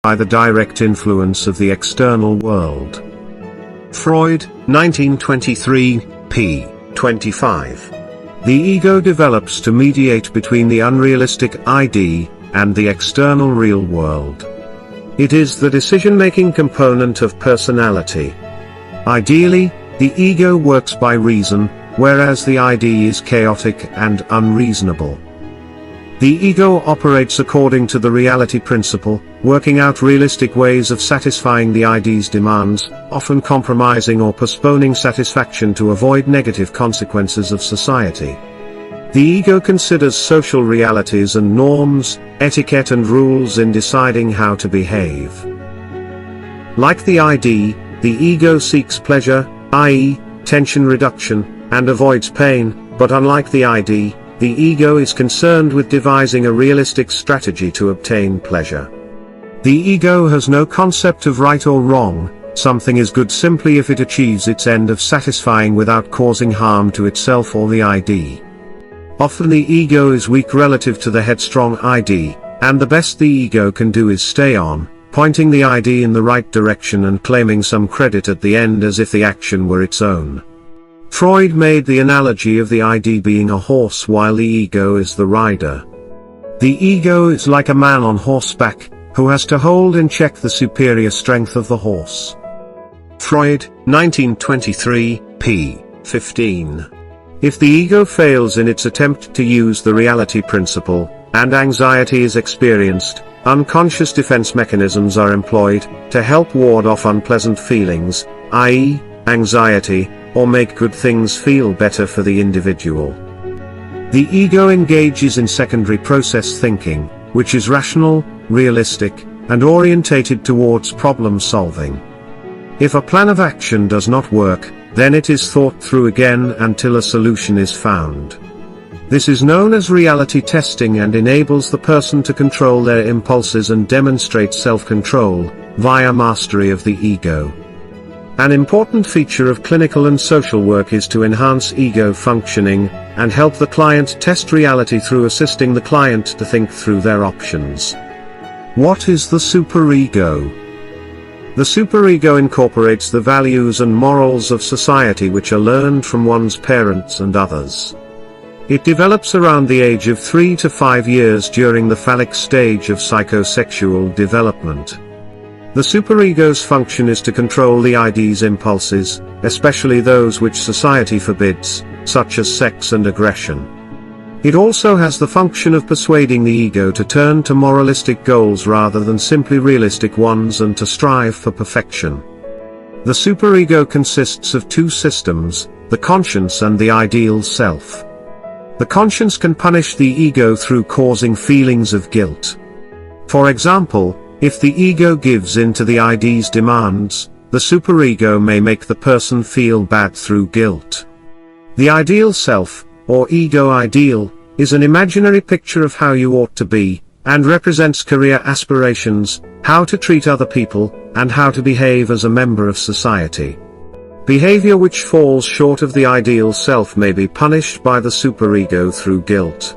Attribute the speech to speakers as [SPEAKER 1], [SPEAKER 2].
[SPEAKER 1] by the direct influence of the external world. Freud, 1923, p. 25. The ego develops to mediate between the unrealistic ID and the external real world. It is the decision-making component of personality. Ideally, the ego works by reason, whereas the ID is chaotic and unreasonable. The ego operates according to the reality principle, working out realistic ways of satisfying the ID's demands, often compromising or postponing satisfaction to avoid negative consequences of society. The ego considers social realities and norms, etiquette and rules in deciding how to behave. Like the ID, the ego seeks pleasure, i.e., tension reduction, and avoids pain, but unlike the ID, the ego is concerned with devising a realistic strategy to obtain pleasure. The ego has no concept of right or wrong, something is good simply if it achieves its end of satisfying without causing harm to itself or the ID. Often the ego is weak relative to the headstrong ID, and the best the ego can do is stay on, pointing the ID in the right direction and claiming some credit at the end as if the action were its own. Freud made the analogy of the ID being a horse while the ego is the rider. The ego is like a man on horseback, who has to hold in check the superior strength of the horse. Freud, 1923, p. 15. If the ego fails in its attempt to use the reality principle, and anxiety is experienced, unconscious defense mechanisms are employed, to help ward off unpleasant feelings, i.e., anxiety, or make good things feel better for the individual. The ego engages in secondary process thinking, which is rational, realistic, and orientated towards problem solving. If a plan of action does not work, then it is thought through again until a solution is found. This is known as reality testing and enables the person to control their impulses and demonstrate self-control, via mastery of the ego. An important feature of clinical and social work is to enhance ego functioning, and help the client test reality through assisting the client to think through their options. What is the superego? The superego incorporates the values and morals of society which are learned from one's parents and others. It develops around the age of 3 to 5 years during the phallic stage of psychosexual development. The superego's function is to control the ID's impulses, especially those which society forbids, such as sex and aggression. It also has the function of persuading the ego to turn to moralistic goals rather than simply realistic ones and to strive for perfection. The superego consists of two systems, the conscience and the ideal self. The conscience can punish the ego through causing feelings of guilt. For example, if the ego gives in to the ID's demands, the superego may make the person feel bad through guilt. The ideal self, or ego ideal, is an imaginary picture of how you ought to be, and represents career aspirations, how to treat other people, and how to behave as a member of society. Behavior which falls short of the ideal self may be punished by the superego through guilt.